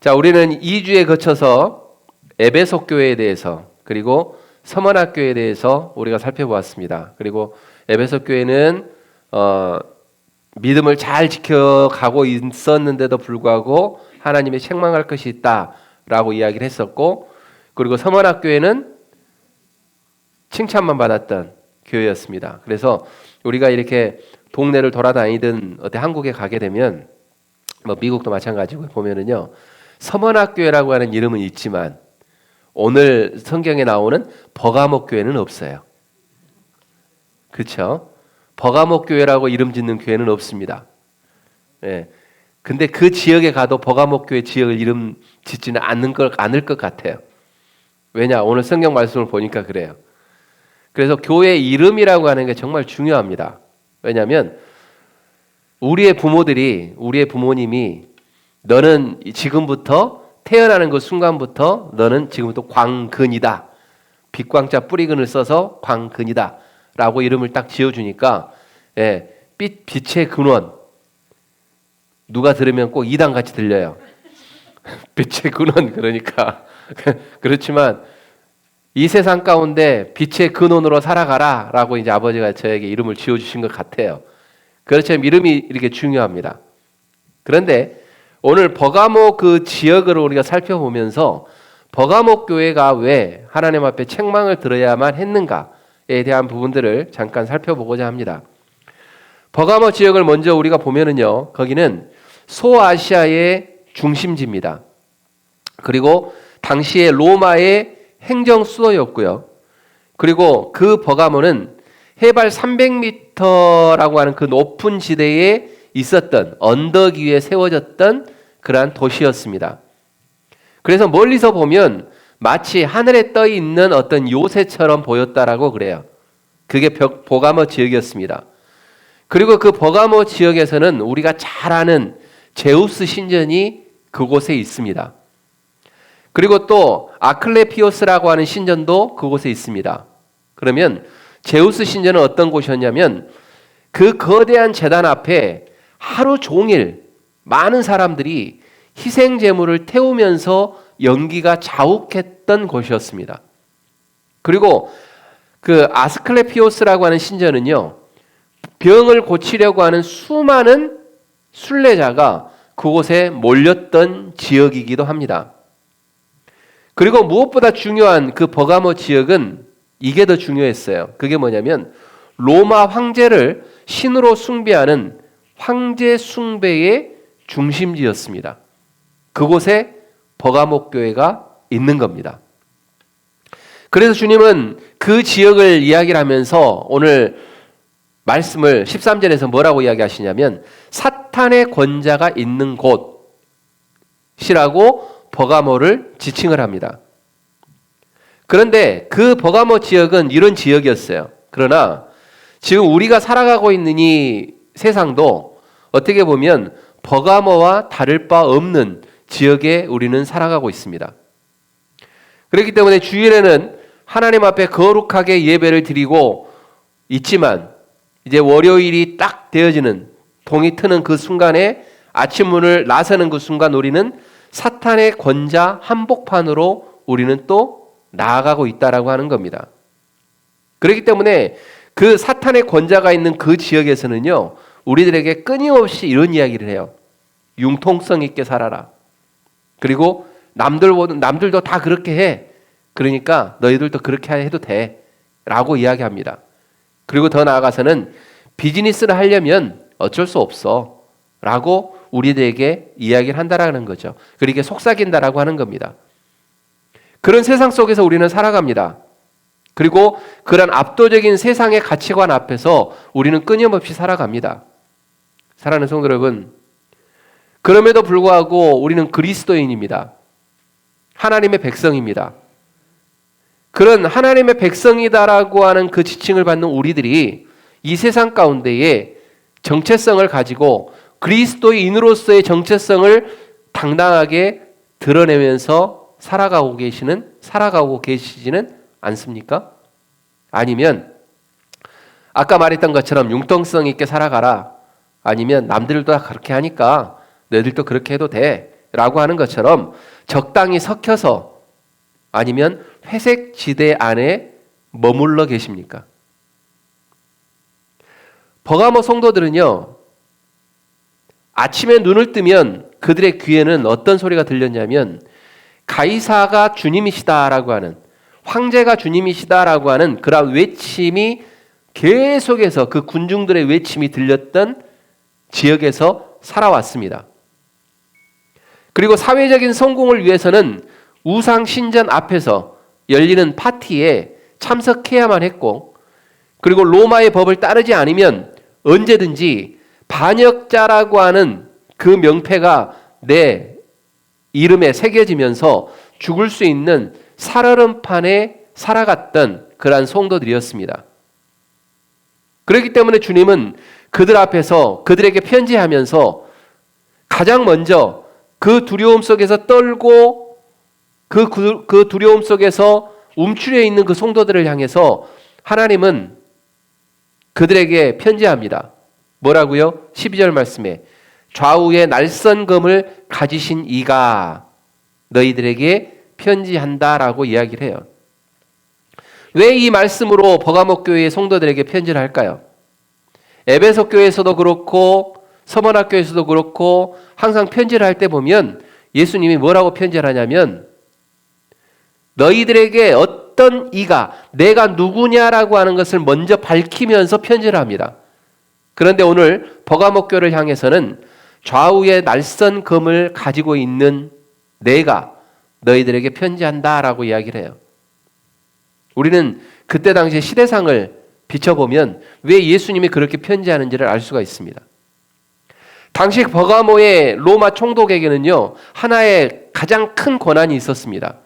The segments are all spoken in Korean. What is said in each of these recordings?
자, 우리는 2주에 거쳐서 에베소 교회에 대해서 그리고 서머나 교회에 대해서 우리가 살펴보았습니다. 그리고 에베소 교회는 믿음을 잘 지켜가고 있었는데도 불구하고 하나님의 책망할 것이 있다라고 이야기를 했었고, 그리고 서머나 교회는 칭찬만 받았던 교회였습니다. 그래서 우리가 이렇게 동네를 돌아다니든 어디 한국에 가게 되면 뭐 미국도 마찬가지고 보면은요, 서머나 교회라고 하는 이름은 있지만 오늘 성경에 나오는 버가모 교회는 없어요. 그렇죠? 버가모 교회라고 이름 짓는 교회는 없습니다. 예. 근데 그 지역에 가도 버가모 교회 지역을 이름 짓지는 않을 것 같아요. 왜냐? 오늘 성경 말씀을 보니까 그래요. 그래서 교회 이름이라고 하는 게 정말 중요합니다. 왜냐하면 우리의 부모님이 너는 지금부터 태어나는 그 순간부터 너는 지금부터 광근이다. 빛광자 뿌리근을 써서 광근이다 라고 이름을 딱 지어주니까, 예, 빛의 근원, 누가 들으면 꼭 이단같이 들려요. 빛의 근원, 그러니까 그렇지만 이 세상 가운데 빛의 근원으로 살아가라 라고 이제 아버지가 저에게 이름을 지어주신 것 같아요. 그렇지만 이름이 이렇게 중요합니다. 그런데 오늘 버가모 그 지역을 우리가 살펴보면서 버가모 교회가 왜 하나님 앞에 책망을 들어야만 했는가에 대한 부분들을 잠깐 살펴보고자 합니다. 버가모 지역을 먼저 우리가 보면은요, 거기는 소아시아의 중심지입니다. 그리고 당시에 로마의 행정 수도였고요. 그리고 그 버가모는 해발 300m라고 하는 그 높은 지대에 있었던 언덕 위에 세워졌던 그러한 도시였습니다. 그래서 멀리서 보면 마치 하늘에 떠 있는 어떤 요새처럼 보였다라고 그래요. 그게 버가모 지역이었습니다. 그리고 그 버가모 지역에서는 우리가 잘 아는 제우스 신전이 그곳에 있습니다. 그리고 또 아클레피오스라고 하는 신전도 그곳에 있습니다. 그러면 제우스 신전은 어떤 곳이었냐면 그 거대한 제단 앞에 하루 종일 많은 사람들이 희생 제물을 태우면서 연기가 자욱했던 곳이었습니다. 그리고 그 아스클레피오스라고 하는 신전은요, 병을 고치려고 하는 수많은 순례자가 그곳에 몰렸던 지역이기도 합니다. 그리고 무엇보다 중요한 그 버가모 지역은 이게 더 중요했어요. 그게 뭐냐면 로마 황제를 신으로 숭배하는 황제 숭배의 중심지였습니다. 그곳에 버가모 교회가 있는 겁니다. 그래서 주님은 그 지역을 이야기를 하면서 오늘 말씀을 13절에서 뭐라고 이야기하시냐면 사탄의 권자가 있는 곳이라고 버가모를 지칭을 합니다. 그런데 그 버가모 지역은 이런 지역이었어요. 그러나 지금 우리가 살아가고 있는 이 세상도 어떻게 보면 버가모와 다를 바 없는 지역에 우리는 살아가고 있습니다. 그렇기 때문에 주일에는 하나님 앞에 거룩하게 예배를 드리고 있지만 이제 월요일이 딱 되어지는 동이 트는 그 순간에 아침 문을 나서는 그 순간 우리는 사탄의 권자 한복판으로 우리는 또 나아가고 있다라고 하는 겁니다. 그렇기 때문에 그 사탄의 권자가 있는 그 지역에서는요, 우리들에게 끊임없이 이런 이야기를 해요. 융통성 있게 살아라. 그리고 남들도 다 그렇게 해. 그러니까 너희들도 그렇게 해도 돼. 라고 이야기합니다. 그리고 더 나아가서는 비즈니스를 하려면 어쩔 수 없어. 라고 우리들에게 이야기를 한다라는 거죠. 그렇게 속삭인다라고 하는 겁니다. 그런 세상 속에서 우리는 살아갑니다. 그리고 그런 압도적인 세상의 가치관 앞에서 우리는 끊임없이 살아갑니다. 사랑하는 성도 여러분, 그럼에도 불구하고 우리는 그리스도인입니다. 하나님의 백성입니다. 그런 하나님의 백성이다라고 하는 그 지칭을 받는 우리들이 이 세상 가운데에 정체성을 가지고 그리스도인으로서의 정체성을 당당하게 드러내면서 살아가고 계시지는 않습니까? 아니면 아까 말했던 것처럼 융통성 있게 살아가라. 아니면 남들도 다 그렇게 하니까 너희들도 그렇게 해도 돼. 라고 하는 것처럼 적당히 섞여서 아니면 회색 지대 안에 머물러 계십니까? 버가모 성도들은요, 아침에 눈을 뜨면 그들의 귀에는 어떤 소리가 들렸냐면 가이사가 주님이시다라고 하는, 황제가 주님이시다라고 하는 그런 외침이 계속해서 그 군중들의 외침이 들렸던 지역에서 살아왔습니다. 그리고 사회적인 성공을 위해서는 우상 신전 앞에서 열리는 파티에 참석해야만 했고, 그리고 로마의 법을 따르지 않으면 언제든지 반역자라고 하는 그 명패가 내 이름에 새겨지면서 죽을 수 있는 살얼음판에 살아갔던 그러한 성도들이었습니다. 그렇기 때문에 주님은 그들 앞에서 그들에게 편지하면서 가장 먼저 그 두려움 속에서 떨고 그 두려움 속에서 움츠려 있는 그 성도들을 향해서 하나님은 그들에게 편지합니다. 뭐라고요? 12절 말씀에 좌우에 날선검을 가지신 이가 너희들에게 편지한다라고 이야기를 해요. 왜 이 말씀으로 버가모 교회의 성도들에게 편지를 할까요? 에베소 교회에서도 그렇고 서머나 교회에서도 그렇고 항상 편지를 할 때 보면 예수님이 뭐라고 편지를 하냐면 너희들에게 어떤 이가 내가 누구냐라고 하는 것을 먼저 밝히면서 편지를 합니다. 그런데 오늘 버가모 교회를 향해서는 좌우에 날선 검을 가지고 있는 내가 너희들에게 편지한다라고 이야기를 해요. 우리는 그때 당시에 시대상을 비춰보면 왜 예수님이 그렇게 편지하는지를 알 수가 있습니다. 당시 버가모의 로마 총독에게는요, 하나의 가장 큰 권한이 있었습니다.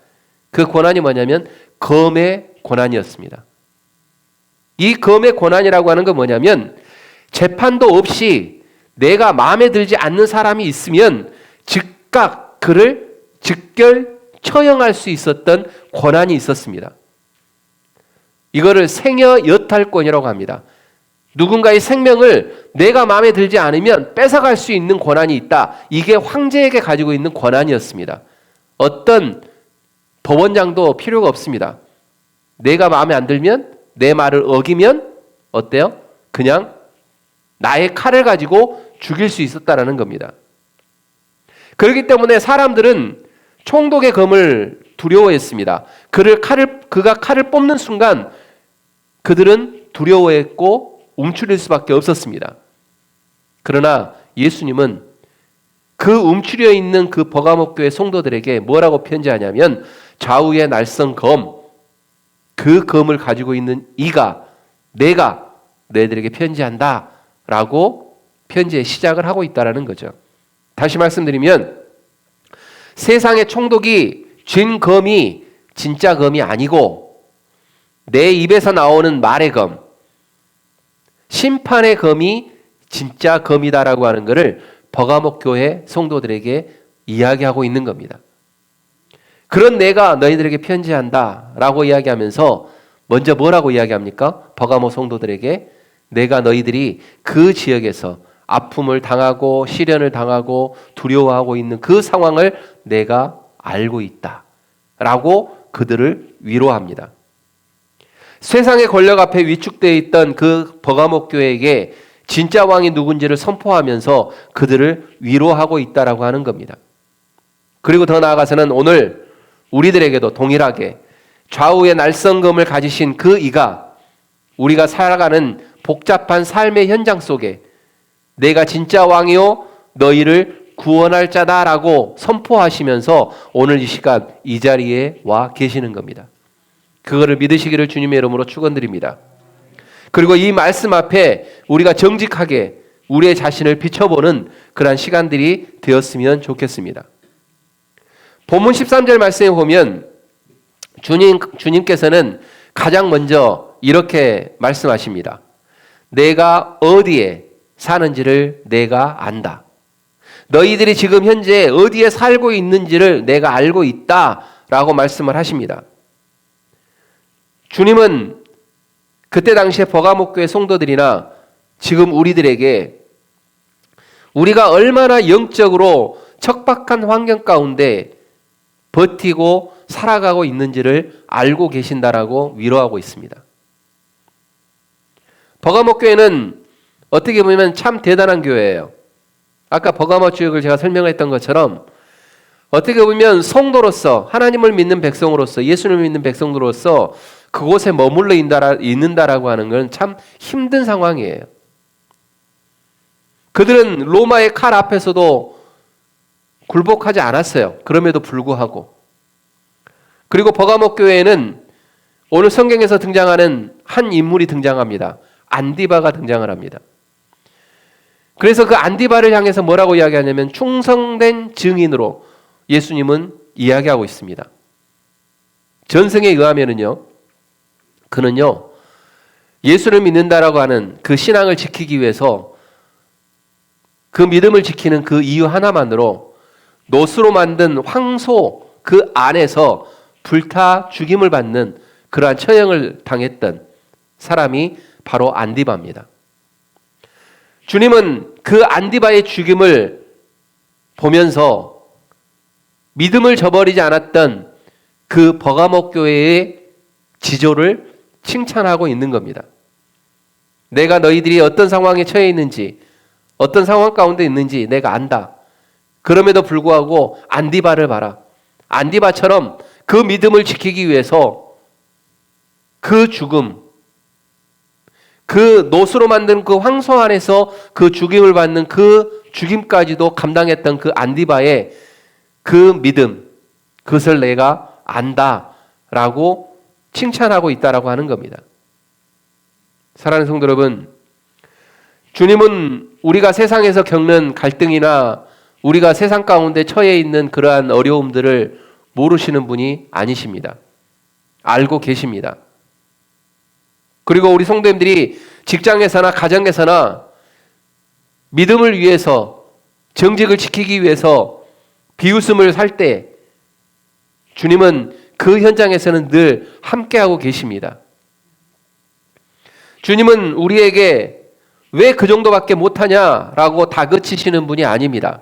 그 권한이 뭐냐면 검의 권한이었습니다. 이 검의 권한이라고 하는 건 뭐냐면 재판도 없이 내가 마음에 들지 않는 사람이 있으면 즉각 그를 즉결 처형할 수 있었던 권한이 있었습니다. 이거를 생여 여탈권이라고 합니다. 누군가의 생명을 내가 마음에 들지 않으면 뺏어갈 수 있는 권한이 있다. 이게 황제에게 가지고 있는 권한이었습니다. 어떤 법원장도 필요가 없습니다. 내가 마음에 안 들면, 내 말을 어기면 어때요? 그냥 나의 칼을 가지고 죽일 수 있었다라는 겁니다. 그렇기 때문에 사람들은 총독의 검을 두려워했습니다. 그가 칼을 뽑는 순간 그들은 두려워했고 움츠릴 수밖에 없었습니다. 그러나 예수님은 그 움츠려 있는 그 버가모 교회 성도들에게 뭐라고 편지하냐면 좌우에 날선 검, 그 검을 가지고 있는 이가 내가 너희들에게 편지한다 라고 편지의 시작을 하고 있다는 거죠. 다시 말씀드리면 세상의 총독이 쥔 검이 진짜 검이 아니고 내 입에서 나오는 말의 검, 심판의 검이 진짜 검이다라고 하는 것을 버가모 교회 성도들에게 이야기하고 있는 겁니다. 그런 내가 너희들에게 편지한다라고 이야기하면서 먼저 뭐라고 이야기합니까? 버가모 성도들에게 내가 너희들이 그 지역에서 아픔을 당하고 시련을 당하고 두려워하고 있는 그 상황을 내가 알고 있다라고 그들을 위로합니다. 세상의 권력 앞에 위축되어 있던 그 버가모 교회에게 진짜 왕이 누군지를 선포하면서 그들을 위로하고 있다라고 하는 겁니다. 그리고 더 나아가서는 오늘 우리들에게도 동일하게 좌우의 날선검을 가지신 그 이가 우리가 살아가는 복잡한 삶의 현장 속에 내가 진짜 왕이요 너희를 구원할 자다라고 선포하시면서 오늘 이 시간 이 자리에 와 계시는 겁니다. 그거를 믿으시기를 주님의 이름으로 축원드립니다. 그리고 이 말씀 앞에 우리가 정직하게 우리의 자신을 비춰보는 그러한 시간들이 되었으면 좋겠습니다. 본문 13절 말씀에 보면 주님께서는 가장 먼저 이렇게 말씀하십니다. 내가 어디에 사는지를 내가 안다. 너희들이 지금 현재 어디에 살고 있는지를 내가 알고 있다라고 말씀을 하십니다. 주님은 그때 당시에 버가모 교회 성도들이나 지금 우리들에게 우리가 얼마나 영적으로 척박한 환경 가운데 버티고 살아가고 있는지를 알고 계신다라고 위로하고 있습니다. 버가모 교회는 어떻게 보면 참 대단한 교회예요. 아까 버가모 지역을 제가 설명했던 것처럼 어떻게 보면 성도로서 하나님을 믿는 백성으로서 예수님을 믿는 백성으로서 그곳에 머물러 있는다라고 하는 건 참 힘든 상황이에요. 그들은 로마의 칼 앞에서도 굴복하지 않았어요. 그럼에도 불구하고. 그리고 버가모 교회에는 오늘 성경에서 등장하는 한 인물이 등장합니다. 안디바가 등장을 합니다. 그래서 그 안디바를 향해서 뭐라고 이야기하냐면 충성된 증인으로 예수님은 이야기하고 있습니다. 전승에 의하면은요, 그는요, 예수를 믿는다라고 하는 그 신앙을 지키기 위해서 그 믿음을 지키는 그 이유 하나만으로 노스로 만든 황소 그 안에서 불타 죽임을 받는 그러한 처형을 당했던 사람이 바로 안디바입니다. 주님은 그 안디바의 죽임을 보면서 믿음을 저버리지 않았던 그 버가모 교회의 지조를 칭찬하고 있는 겁니다. 내가 너희들이 어떤 상황에 처해 있는지, 어떤 상황 가운데 있는지 내가 안다. 그럼에도 불구하고 안디바를 봐라. 안디바처럼 그 믿음을 지키기 위해서 그 죽음, 그 노스로 만든 그 황소 안에서 그 죽임을 받는 그 죽임까지도 감당했던 그 안디바의 그 믿음, 그것을 내가 안다라고 칭찬하고 있다라고 하는 겁니다. 사랑하는 성도 여러분, 주님은 우리가 세상에서 겪는 갈등이나 우리가 세상 가운데 처해 있는 그러한 어려움들을 모르시는 분이 아니십니다. 알고 계십니다. 그리고 우리 성도님들이 직장에서나 가정에서나 믿음을 위해서 정직을 지키기 위해서 비웃음을 살 때 주님은 그 현장에서는 늘 함께하고 계십니다. 주님은 우리에게 왜 그 정도밖에 못하냐라고 다그치시는 분이 아닙니다.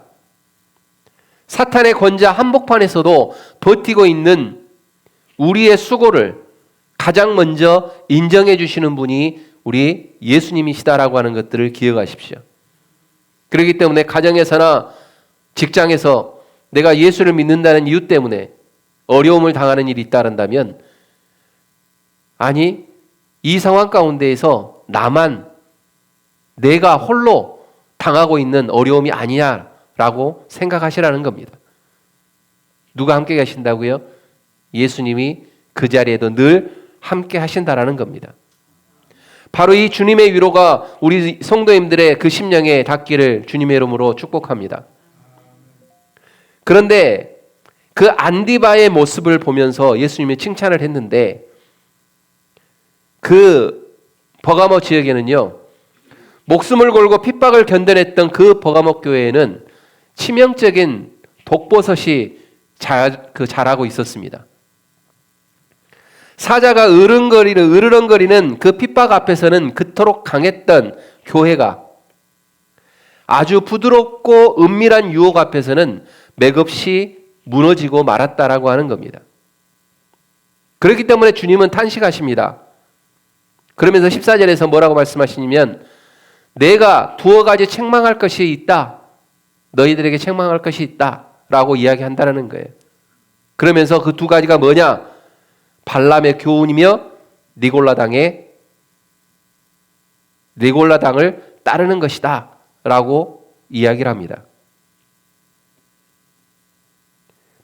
사탄의 권자 한복판에서도 버티고 있는 우리의 수고를 가장 먼저 인정해 주시는 분이 우리 예수님이시다라고 하는 것들을 기억하십시오. 그렇기 때문에 가정에서나 직장에서 내가 예수를 믿는다는 이유 때문에 어려움을 당하는 일이 있다란다면, 아니, 이 상황 가운데에서 나만, 내가 홀로 당하고 있는 어려움이 아니냐라고 생각하시라는 겁니다. 누가 함께 계신다고요? 예수님이 그 자리에도 늘 함께 하신다라는 겁니다. 바로 이 주님의 위로가 우리 성도님들의 그 심령에 닿기를 주님의 이름으로 축복합니다. 그런데 그 안디바의 모습을 보면서 예수님이 칭찬을 했는데, 그 버가모 지역에는요, 목숨을 걸고 핍박을 견뎌냈던 그 버가모 교회에는 치명적인 독버섯이 자라고 있었습니다. 사자가 으르렁거리는 그 핍박 앞에서는 그토록 강했던 교회가 아주 부드럽고 은밀한 유혹 앞에서는 맥없이 무너지고 말았다라고 하는 겁니다. 그렇기 때문에 주님은 탄식하십니다. 그러면서 14절에서 뭐라고 말씀하시냐면, 내가 두어 가지 책망할 것이 있다. 너희들에게 책망할 것이 있다. 라고 이야기한다는 거예요. 그러면서 그 두 가지가 뭐냐? 발람의 교훈이며 니골라당을 따르는 것이다. 라고 이야기를 합니다.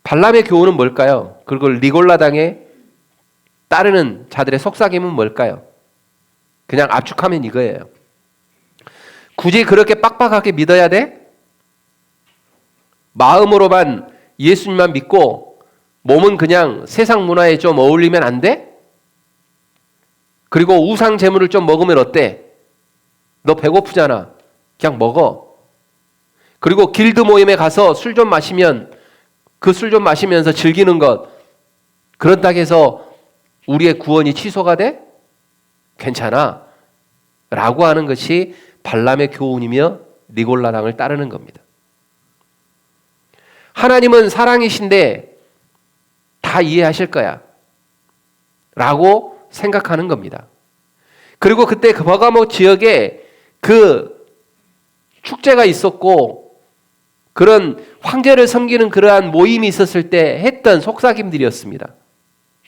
발람의 교훈은 뭘까요? 그리고 니골라당에 따르는 자들의 속삭임은 뭘까요? 그냥 압축하면 이거예요. 굳이 그렇게 빡빡하게 믿어야 돼? 마음으로만 예수님만 믿고 몸은 그냥 세상 문화에 좀 어울리면 안 돼? 그리고 우상 제물을 좀 먹으면 어때? 너 배고프잖아. 그냥 먹어. 그리고 길드 모임에 가서 술 좀 마시면 그 술 좀 마시면서 즐기는 것, 그렇다고 해서 우리의 구원이 취소가 돼? 괜찮아. 라고 하는 것이 발람의 교훈이며 니골라당을 따르는 겁니다. 하나님은 사랑이신데 다 이해하실 거야 라고 생각하는 겁니다. 그리고 그때 그 버가모 지역에 그 축제가 있었고 그런 황제를 섬기는 그러한 모임이 있었을 때 했던 속삭임들이었습니다.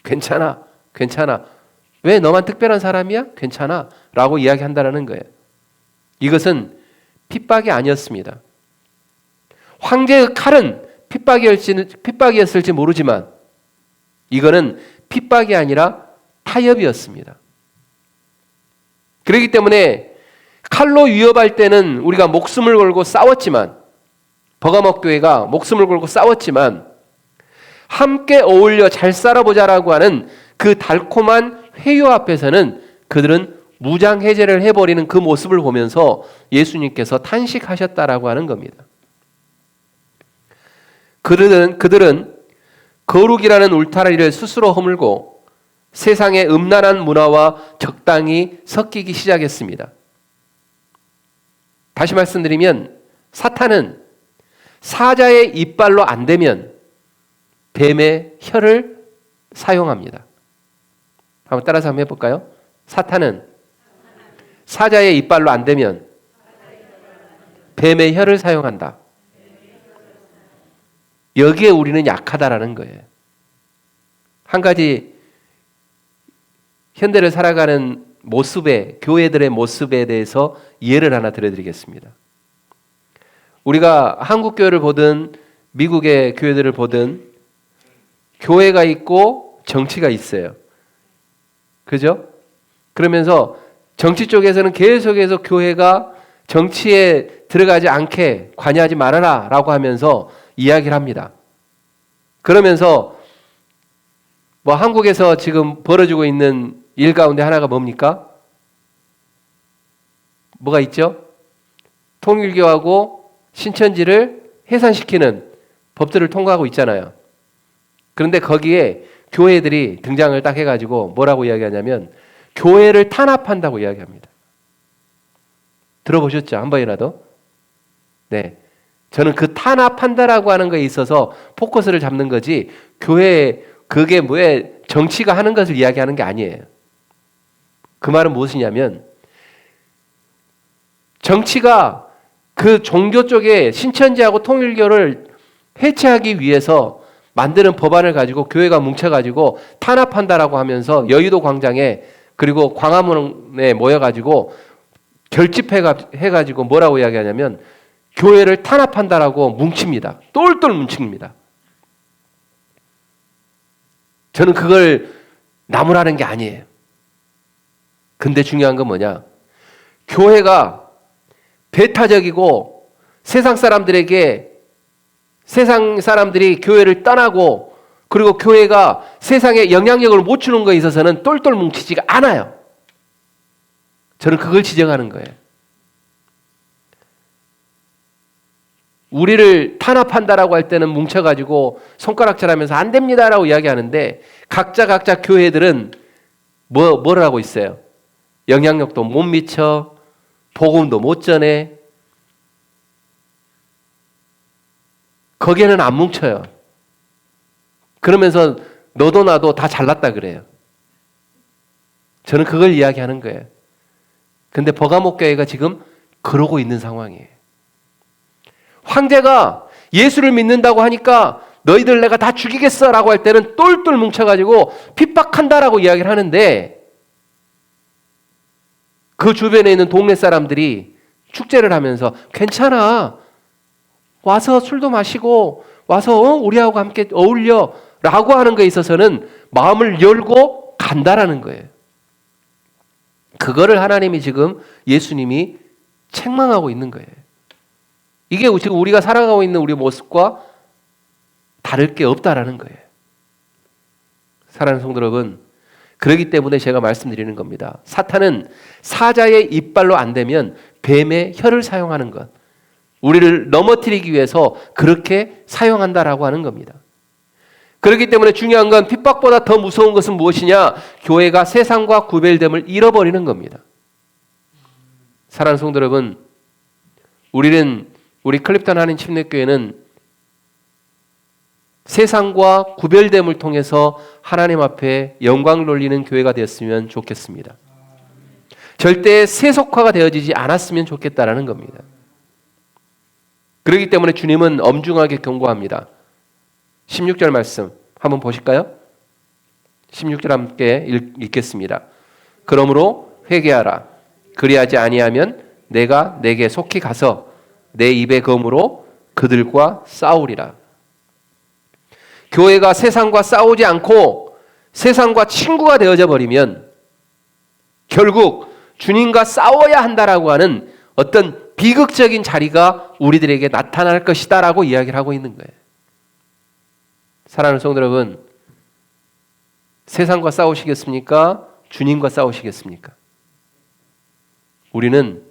괜찮아, 괜찮아. 왜 너만 특별한 사람이야? 괜찮아 라고 이야기한다는 거예요. 이것은 핍박이 아니었습니다. 황제의 칼은 핍박이었을지 모르지만 이거는 핍박이 아니라 타협이었습니다. 그렇기 때문에 칼로 위협할 때는 우리가 목숨을 걸고 싸웠지만 버가모 교회가 목숨을 걸고 싸웠지만 함께 어울려 잘 살아보자라고 하는 그 달콤한 회유 앞에서는 그들은 무장 해제를 해버리는 그 모습을 보면서 예수님께서 탄식하셨다라고 하는 겁니다. 그들은 거룩이라는 울타리를 스스로 허물고 세상의 음란한 문화와 적당히 섞이기 시작했습니다. 다시 말씀드리면 사탄은 사자의 이빨로 안 되면 뱀의 혀를 사용합니다. 한번 따라서 한번 해볼까요? 사탄은 사자의 이빨로 안 되면 뱀의 혀를 사용한다. 여기에 우리는 약하다라는 거예요. 한 가지 현대를 살아가는 모습에, 교회들의 모습에 대해서 예를 하나 들어드리겠습니다. 우리가 한국 교회를 보든 미국의 교회들을 보든 교회가 있고 정치가 있어요. 그죠? 그러면서 정치 쪽에서는 계속해서 교회가 정치에 들어가지 않게 관여하지 말아라 라고 하면서 이야기를 합니다. 그러면서 뭐 한국에서 지금 벌어지고 있는 일 가운데 하나가 뭡니까? 뭐가 있죠? 통일교하고 신천지를 해산시키는 법들을 통과하고 있잖아요. 그런데 거기에 교회들이 등장을 딱 해가지고 뭐라고 이야기하냐면 교회를 탄압한다고 이야기합니다. 들어보셨죠? 한 번이라도? 네. 저는 그 탄압한다라고 하는 거에 있어서 포커스를 잡는 거지 교회 그게 뭐에 정치가 하는 것을 이야기하는 게 아니에요. 그 말은 무엇이냐면 정치가 그 종교 쪽에 신천지하고 통일교를 해체하기 위해서 만드는 법안을 가지고 교회가 뭉쳐가지고 탄압한다라고 하면서 여의도 광장에 그리고 광화문에 모여가지고 결집해가지고 뭐라고 이야기하냐면 교회를 탄압한다라고 뭉칩니다. 똘똘 뭉칩니다. 저는 그걸 나무라는 게 아니에요. 근데 중요한 건 뭐냐? 교회가 배타적이고 세상 사람들이 교회를 떠나고 그리고 교회가 세상에 영향력을 못 주는 것에 있어서는 똘똘 뭉치지가 않아요. 저는 그걸 지적하는 거예요. 우리를 탄압한다라고 할 때는 뭉쳐가지고 손가락질하면서 안 됩니다라고 이야기하는데 각자 교회들은 뭐를 하고 있어요? 영향력도 못 미쳐, 복음도 못 전해. 거기에는 안 뭉쳐요. 그러면서 너도 나도 다 잘났다 그래요. 저는 그걸 이야기하는 거예요. 근데 버가모 교회가 지금 그러고 있는 상황이에요. 황제가 예수를 믿는다고 하니까 너희들 내가 다 죽이겠어 라고 할 때는 똘똘 뭉쳐가지고 핍박한다라고 이야기를 하는데 그 주변에 있는 동네 사람들이 축제를 하면서 괜찮아. 와서 술도 마시고 와서 우리하고 함께 어울려 라고 하는 것에 있어서는 마음을 열고 간다라는 거예요. 그거를 하나님이 지금 예수님이 책망하고 있는 거예요. 이게 지금 우리가 살아가고 있는 우리 모습과 다를 게 없다라는 거예요. 사랑하는 성도 여러분, 그렇기 때문에 제가 말씀드리는 겁니다. 사탄은 사자의 이빨로 안 되면 뱀의 혀를 사용하는 것. 우리를 넘어뜨리기 위해서 그렇게 사용한다라고 하는 겁니다. 그렇기 때문에 중요한 건 핍박보다 더 무서운 것은 무엇이냐? 교회가 세상과 구별됨을 잃어버리는 겁니다. 사랑하는 성도 여러분, 우리 클립턴 한인 침례교회는 세상과 구별됨을 통해서 하나님 앞에 영광을 돌리는 교회가 되었으면 좋겠습니다. 절대 세속화가 되어지지 않았으면 좋겠다라는 겁니다. 그렇기 때문에 주님은 엄중하게 경고합니다. 16절 말씀 한번 보실까요? 16절 함께 읽겠습니다. 그러므로 회개하라. 그리하지 아니하면 내가 내게 속히 가서 내 입의 검으로 그들과 싸우리라. 교회가 세상과 싸우지 않고 세상과 친구가 되어져 버리면 결국 주님과 싸워야 한다라고 하는 어떤 비극적인 자리가 우리들에게 나타날 것이다라고 이야기를 하고 있는 거예요. 사랑하는 성도 여러분, 세상과 싸우시겠습니까? 주님과 싸우시겠습니까? 우리는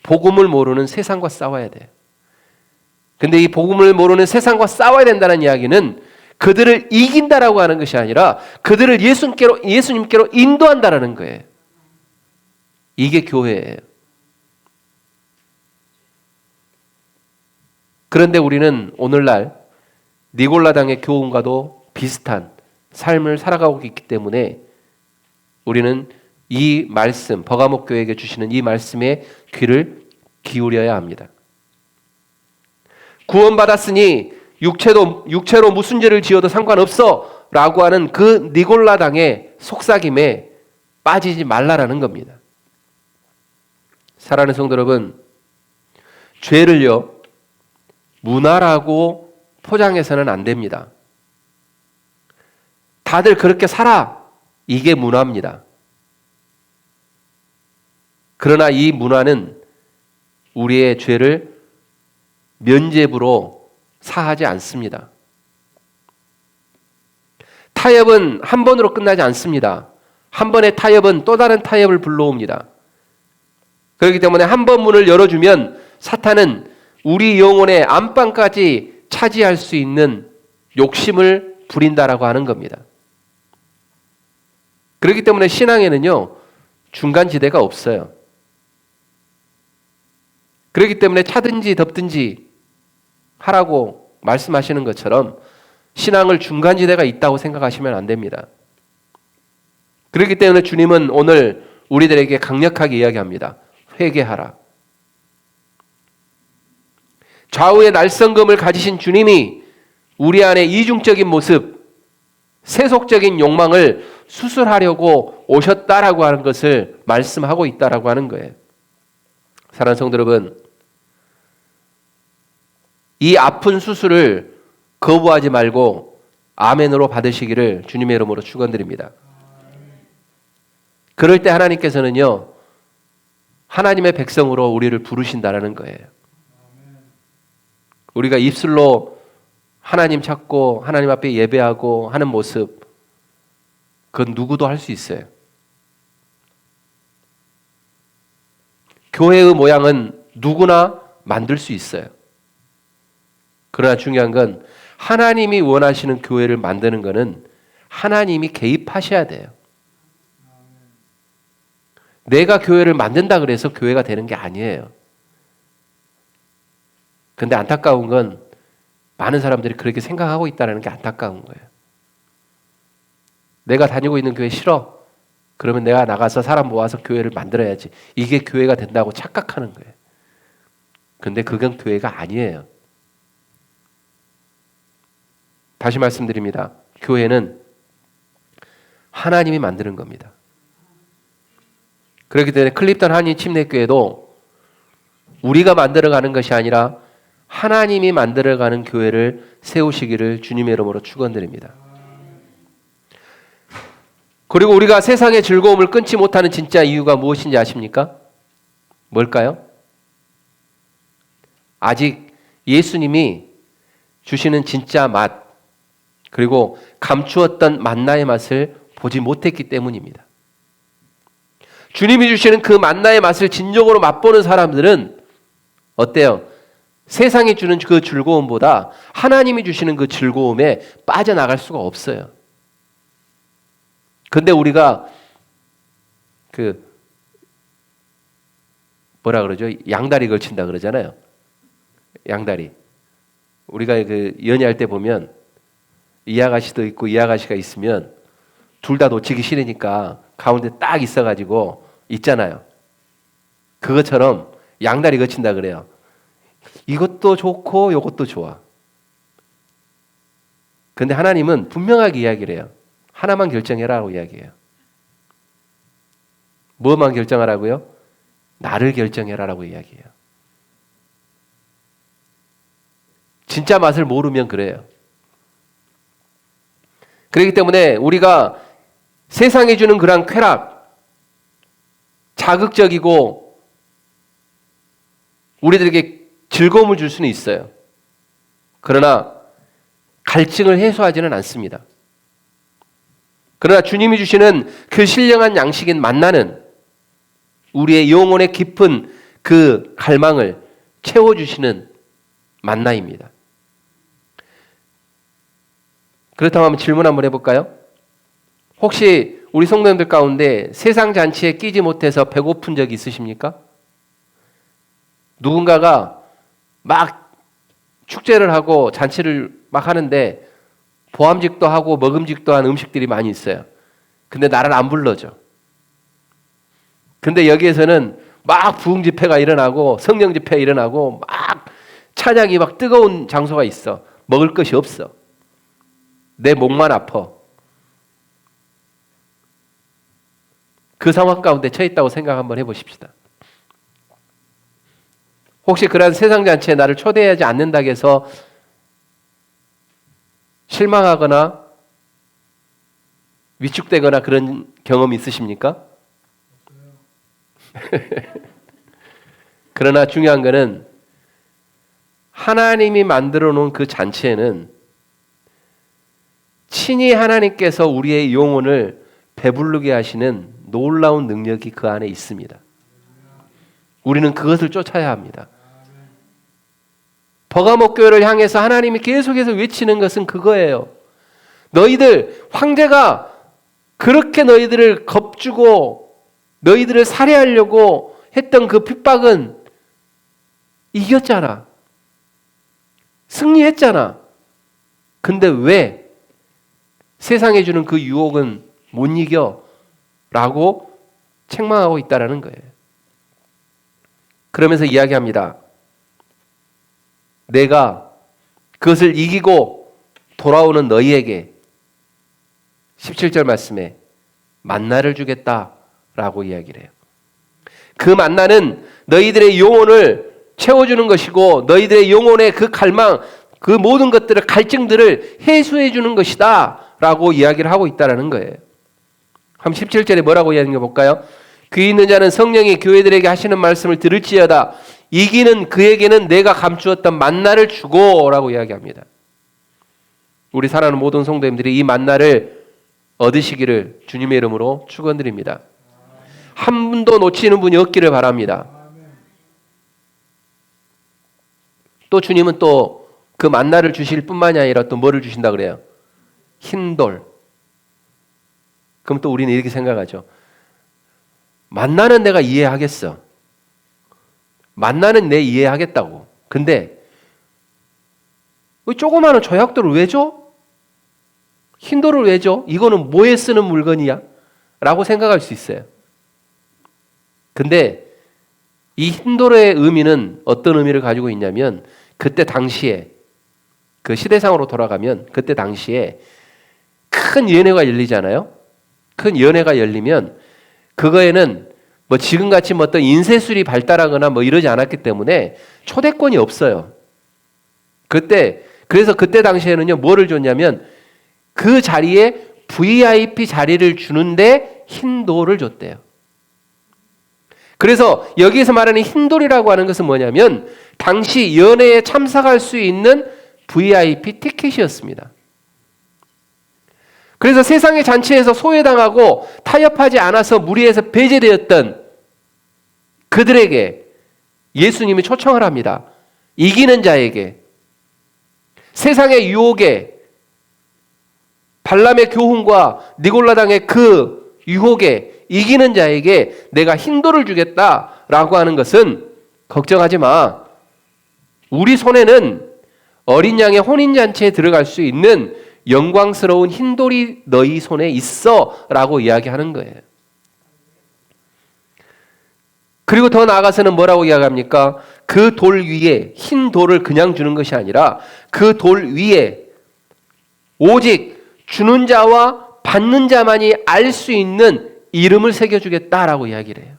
복음을 모르는 세상과 싸워야 돼요. 근데 이 복음을 모르는 세상과 싸워야 된다는 이야기는 그들을 이긴다라고 하는 것이 아니라 그들을 예수님께로 인도한다라는 거예요. 이게 교회예요. 그런데 우리는 오늘날 니골라당의 교훈과도 비슷한 삶을 살아가고 있기 때문에 우리는 이 말씀, 버가목 교회에게 주시는 이 말씀에 귀를 기울여야 합니다. 구원받았으니 육체로 무슨 죄를 지어도 상관없어 라고 하는 그 니골라당의 속삭임에 빠지지 말라라는 겁니다. 사랑하는 성도 여러분, 죄를요 문화라고 포장해서는 안 됩니다. 다들 그렇게 살아. 이게 문화입니다. 그러나 이 문화는 우리의 죄를 면죄부로 사하지 않습니다. 타협은 한 번으로 끝나지 않습니다. 한 번의 타협은 또 다른 타협을 불러옵니다. 그렇기 때문에 한 번 문을 열어주면 사탄은 우리 영혼의 안방까지 차지할 수 있는 욕심을 부린다라고 하는 겁니다. 그렇기 때문에 신앙에는요 중간지대가 없어요. 그렇기 때문에 차든지 덮든지 하라고 말씀하시는 것처럼 신앙을 중간지대가 있다고 생각하시면 안 됩니다. 그렇기 때문에 주님은 오늘 우리들에게 강력하게 이야기합니다. 회개하라. 좌우의 날성금을 가지신 주님이 우리 안에 이중적인 모습, 세속적인 욕망을 수술하려고 오셨다라고 하는 것을 말씀하고 있다라고 하는 거예요. 사랑하는 성도 여러분, 이 아픈 수술을 거부하지 말고 아멘으로 받으시기를 주님의 이름으로 축원드립니다. 그럴 때 하나님께서는요 하나님의 백성으로 우리를 부르신다라는 거예요. 우리가 입술로 하나님 찾고 하나님 앞에 예배하고 하는 모습, 그건 누구도 할 수 있어요. 교회의 모양은 누구나 만들 수 있어요. 그러나 중요한 건 하나님이 원하시는 교회를 만드는 것은 하나님이 개입하셔야 돼요. 내가 교회를 만든다 그래서 교회가 되는 게 아니에요. 근데 안타까운 건 많은 사람들이 그렇게 생각하고 있다는 게 안타까운 거예요. 내가 다니고 있는 교회 싫어. 그러면 내가 나가서 사람 모아서 교회를 만들어야지. 이게 교회가 된다고 착각하는 거예요. 근데 그건 교회가 아니에요. 다시 말씀드립니다. 교회는 하나님이 만드는 겁니다. 그렇기 때문에 클립턴 한인 침례교회도 우리가 만들어가는 것이 아니라 하나님이 만들어가는 교회를 세우시기를 주님의 이름으로 축원드립니다. 그리고 우리가 세상의 즐거움을 끊지 못하는 진짜 이유가 무엇인지 아십니까? 뭘까요? 아직 예수님이 주시는 진짜 맛, 그리고 감추었던 만나의 맛을 보지 못했기 때문입니다. 주님이 주시는 그 만나의 맛을 진정으로 맛보는 사람들은 어때요? 세상이 주는 그 즐거움보다 하나님이 주시는 그 즐거움에 빠져나갈 수가 없어요. 근데 우리가 뭐라 그러죠? 양다리 걸친다 그러잖아요. 양다리. 우리가 그 연애할 때 보면 이 아가씨도 있고 이 아가씨가 있으면 둘 다 놓치기 싫으니까 가운데 딱 있어가지고 있잖아요. 그것처럼 양다리 거친다 그래요. 이것도 좋고 이것도 좋아. 근데 하나님은 분명하게 이야기를 해요. 하나만 결정해라고 이야기해요. 뭐만 결정하라고요? 나를 결정해라라고 이야기해요. 진짜 맛을 모르면 그래요. 그렇기 때문에 우리가 세상이 주는 그런 쾌락, 자극적이고 우리들에게 즐거움을 줄 수는 있어요. 그러나 갈증을 해소하지는 않습니다. 그러나 주님이 주시는 그 신령한 양식인 만나는 우리의 영혼의 깊은 그 갈망을 채워주시는 만나입니다. 그렇다면 한번 질문 한번 해볼까요? 혹시 우리 성도님들 가운데 세상 잔치에 끼지 못해서 배고픈 적 있으십니까? 누군가가 막 축제를 하고 잔치를 막 하는데 보암직도 하고 먹음직도 한 음식들이 많이 있어요. 근데 나를 안 불러줘. 근데 여기에서는 막 부흥 집회가 일어나고 성령 집회가 일어나고 막 찬양이 막 뜨거운 장소가 있어. 먹을 것이 없어. 내 목만 아파. 그 상황 가운데 처해 있다고 생각 한번 해보십시다. 혹시 그러한 세상 잔치에 나를 초대하지 않는다고 해서 실망하거나 위축되거나 그런 경험이 있으십니까? 그러나 중요한 것은 하나님이 만들어 놓은 그 잔치에는 친히 하나님께서 우리의 영혼을 배부르게 하시는 놀라운 능력이 그 안에 있습니다. 우리는 그것을 쫓아야 합니다. 버가모 교회를 향해서 하나님이 계속해서 외치는 것은 그거예요. 너희들 황제가 그렇게 너희들을 겁주고 너희들을 살해하려고 했던 그 핍박은 이겼잖아. 승리했잖아. 근데 왜 세상에 주는 그 유혹은 못 이겨? 라고 책망하고 있다라는 거예요. 그러면서 이야기합니다. 내가 그것을 이기고 돌아오는 너희에게 17절 말씀에 만나를 주겠다라고 이야기를 해요. 그 만나는 너희들의 영혼을 채워주는 것이고 너희들의 영혼의 그 갈망, 그 모든 것들을 갈증들을 해소해 주는 것이다 라고 이야기를 하고 있다는 거예요. 한번 17절에 뭐라고 이야기해 볼까요? 귀 있는 자는 성령이 교회들에게 하시는 말씀을 들을지어다. 이기는 그에게는 내가 감추었던 만나를 주고 라고 이야기합니다. 우리 사랑하는 모든 성도님들이 이 만나를 얻으시기를 주님의 이름으로 축원드립니다. 한 분도 놓치는 분이 없기를 바랍니다. 또 주님은 또 그 만나를 주실 뿐만이 아니라 또 뭐를 주신다 그래요? 흰돌. 그럼 또 우리는 이렇게 생각하죠. 만나는 내가 이해하겠어. 만나는 내 이해하겠다고. 근데 조그마한 조약돌을 왜 줘? 흰돌을 왜 줘? 이거는 뭐에 쓰는 물건이야? 라고 생각할 수 있어요. 근데 이 흰돌의 의미는 어떤 의미를 가지고 있냐면 그때 당시에 그 시대상으로 돌아가면 그때 당시에 큰 연회가 열리잖아요. 큰 연회가 열리면 그거에는 뭐 지금같이 뭐 어떤 인쇄술이 발달하거나 뭐 이러지 않았기 때문에 초대권이 없어요. 그래서 그때 당시에는요 뭐를 줬냐면 그 자리에 VIP 자리를 주는데 흰돌을 줬대요. 그래서 여기에서 말하는 흰돌이라고 하는 것은 뭐냐면 당시 연회에 참석할 수 있는 VIP 티켓이었습니다. 그래서 세상의 잔치에서 소외당하고 타협하지 않아서 무리에서 배제되었던 그들에게 예수님이 초청을 합니다. 이기는 자에게, 세상의 유혹에, 발람의 교훈과 니골라당의 그 유혹에 이기는 자에게 내가 흰돌을 주겠다라고 하는 것은 걱정하지 마. 우리 손에는 어린 양의 혼인잔치에 들어갈 수 있는 영광스러운 흰돌이 너희 손에 있어 라고 이야기하는 거예요. 그리고 더 나아가서는 뭐라고 이야기합니까? 그 돌 위에, 흰 돌을 그냥 주는 것이 아니라 그 돌 위에 오직 주는 자와 받는 자만이 알 수 있는 이름을 새겨주겠다라고 이야기를 해요.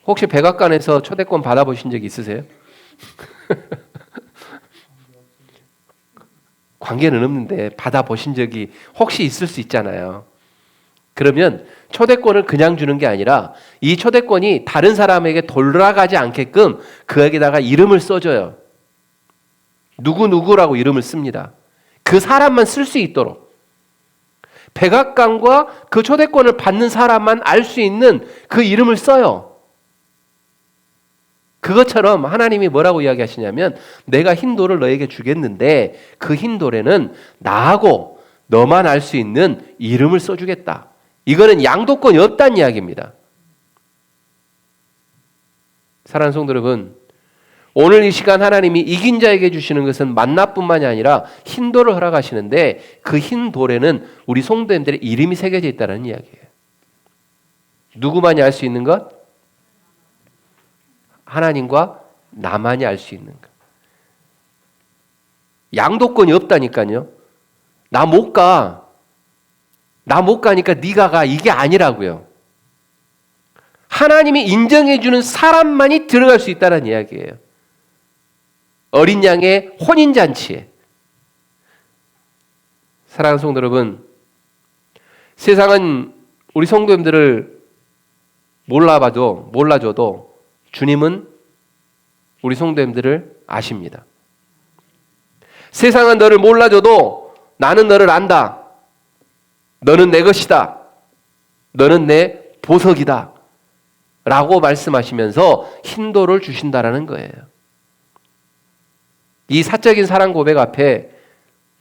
혹시 백악관에서 초대권 받아보신 적 있으세요? 관계는 없는데 받아보신 적이 혹시 있을 수 있잖아요. 그러면 초대권을 그냥 주는 게 아니라 이 초대권이 다른 사람에게 돌아가지 않게끔 그에게다가 이름을 써줘요. 누구누구라고 이름을 씁니다. 그 사람만 쓸 수 있도록. 백악관과 그 초대권을 받는 사람만 알 수 있는 그 이름을 써요. 그것처럼 하나님이 뭐라고 이야기하시냐면 내가 흰 돌을 너에게 주겠는데 그 흰 돌에는 나하고 너만 알 수 있는 이름을 써주겠다. 이거는 양도권이 없다는 이야기입니다. 사랑하는 성도 여러분, 오늘 이 시간 하나님이 이긴 자에게 주시는 것은 만나뿐만이 아니라 흰 돌을 허락하시는데 그 흰 돌에는 우리 성도님들의 이름이 새겨져 있다는 이야기예요. 누구만이 알 수 있는 것? 하나님과 나만이 알 수 있는 것. 양도권이 없다니까요. 나 못 가. 나 못 가니까 네가 가. 이게 아니라고요. 하나님이 인정해 주는 사람만이 들어갈 수 있다는 이야기예요. 어린 양의 혼인잔치에. 사랑하는 성도 여러분, 세상은 우리 성도님들을 몰라줘도 주님은 우리 성도님들을 아십니다. 세상은 너를 몰라줘도 나는 너를 안다. 너는 내 것이다. 너는 내 보석이다. 라고 말씀하시면서 흰돌을 주신다라는 거예요. 이 사적인 사랑 고백 앞에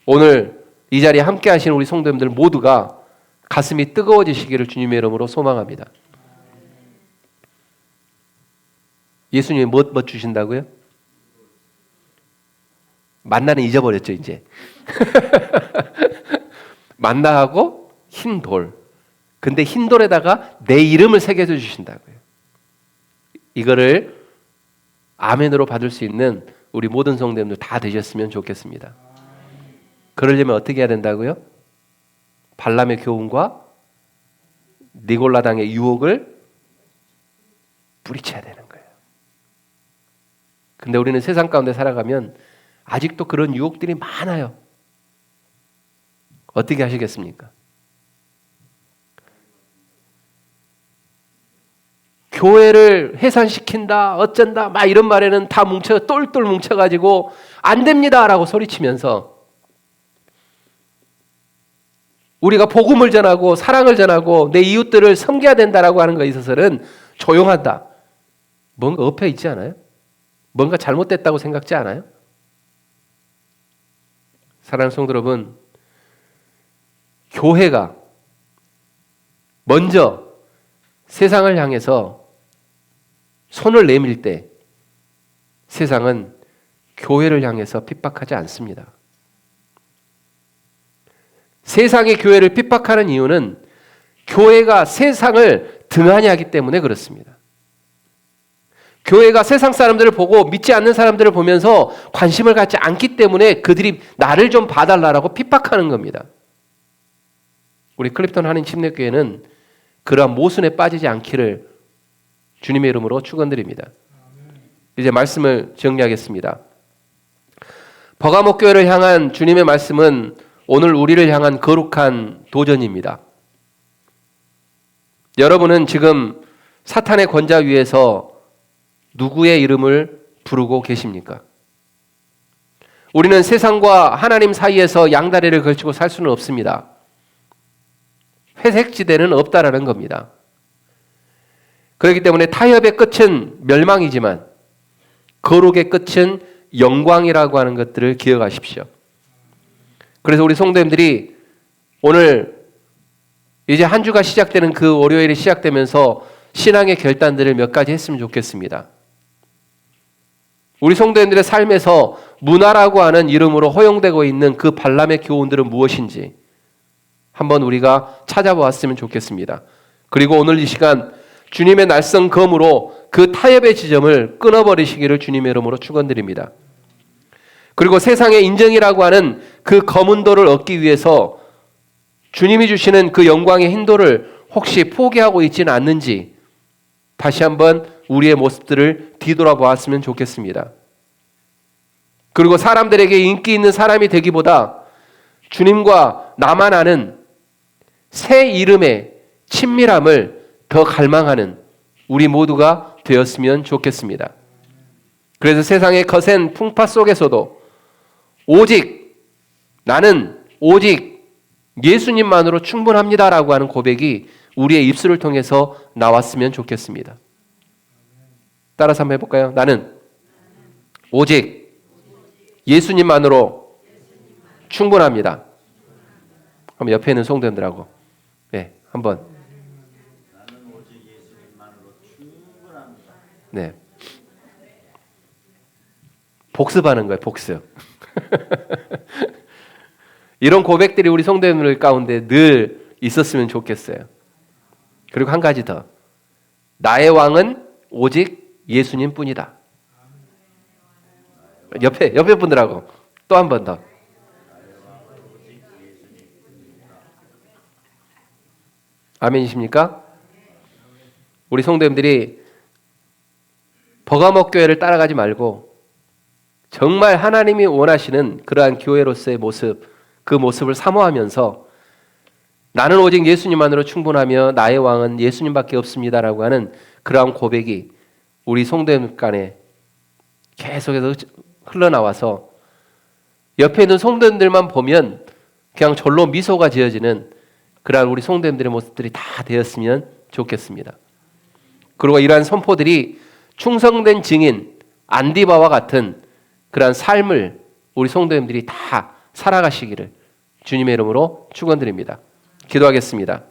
오늘 이 자리에 함께 하시는 우리 성도님들 모두가 가슴이 뜨거워지시기를 주님의 이름으로 소망합니다. 예수님이 뭐 주신다고요? 만나는 잊어버렸죠 이제. 만나하고 흰 돌. 근데 흰 돌에다가 내 이름을 새겨져 주신다고요. 이거를 아멘으로 받을 수 있는 우리 모든 성도님들 다 되셨으면 좋겠습니다. 그러려면 어떻게 해야 된다고요? 발람의 교훈과 니골라당의 유혹을 뿌리쳐야 되는 거예요. 근데 우리는 세상 가운데 살아가면 아직도 그런 유혹들이 많아요. 어떻게 하시겠습니까? 교회를 해산시킨다, 어쩐다, 막 이런 말에는 다 똘똘 뭉쳐가지고 안 됩니다라고 소리치면서 우리가 복음을 전하고 사랑을 전하고 내 이웃들을 섬겨야 된다라고 하는 것에 있어서는 조용하다. 뭔가 엎여 있지 않아요? 뭔가 잘못됐다고 생각지 않아요? 사랑하는 성도 여러분, 교회가 먼저 세상을 향해서 손을 내밀 때 세상은 교회를 향해서 핍박하지 않습니다. 세상의 교회를 핍박하는 이유는 교회가 세상을 등한히 하기 때문에 그렇습니다. 교회가 세상 사람들을 보고 믿지 않는 사람들을 보면서 관심을 갖지 않기 때문에 그들이 나를 좀 봐달라고 핍박하는 겁니다. 우리 클립턴 한인 침례교회는 그러한 모순에 빠지지 않기를 주님의 이름으로 축원드립니다. 이제 말씀을 정리하겠습니다. 버가모 교회를 향한 주님의 말씀은 오늘 우리를 향한 거룩한 도전입니다. 여러분은 지금 사탄의 권자 위에서 누구의 이름을 부르고 계십니까? 우리는 세상과 하나님 사이에서 양다리를 걸치고 살 수는 없습니다. 회색지대는 없다라는 겁니다. 그렇기 때문에 타협의 끝은 멸망이지만 거룩의 끝은 영광이라고 하는 것들을 기억하십시오. 그래서 우리 성도님들이 오늘 이제 한 주가 시작되는 그 월요일이 시작되면서 신앙의 결단들을 몇 가지 했으면 좋겠습니다. 우리 성도님들의 삶에서 문화라고 하는 이름으로 허용되고 있는 그 발람의 교훈들은 무엇인지 한번 우리가 찾아보았으면 좋겠습니다. 그리고 오늘 이 시간 주님의 날성 검으로 그 타협의 지점을 끊어버리시기를 주님의 이름으로 축원드립니다. 그리고 세상의 인정이라고 하는 그 검은 돌을 얻기 위해서 주님이 주시는 그 영광의 흰 돌을 혹시 포기하고 있지는 않는지 다시 한번 우리의 모습들을 뒤돌아보았으면 좋겠습니다. 그리고 사람들에게 인기 있는 사람이 되기보다 주님과 나만 아는 새 이름의 친밀함을 더 갈망하는 우리 모두가 되었으면 좋겠습니다. 그래서 세상의 거센 풍파 속에서도 나는 오직 예수님만으로 충분합니다라고 하는 고백이 우리의 입술을 통해서 나왔으면 좋겠습니다. 따라서 한번 해볼까요? 나는 오직 예수님만으로 충분합니다. 그럼 옆에 있는 성도님들하고 한번 나는 오직 예수님만으로 충분합니다. 복습하는 거예요. 복습. 이런 고백들이 우리 성도님들 가운데 늘 있었으면 좋겠어요. 그리고 한 가지 더. 나의 왕은 오직 예수님뿐이다. 옆에 분들하고 또 한 번 더. 아멘이십니까? 우리 성도님들이 버가모 교회를 따라가지 말고 정말 하나님이 원하시는 그러한 교회로서의 모습, 그 모습을 사모하면서 나는 오직 예수님만으로 충분하며 나의 왕은 예수님밖에 없습니다라고 하는 그러한 고백이 우리 성도님 간에 계속해서 흘러나와서 옆에 있는 성도님들만 보면 그냥 절로 미소가 지어지는 그러한 우리 성도님들의 모습들이 다 되었으면 좋겠습니다. 그리고 이러한 선포들이 충성된 증인 안디바와 같은 그러한 삶을 우리 성도님들이 다 살아가시기를 주님의 이름으로 축원드립니다. 기도하겠습니다.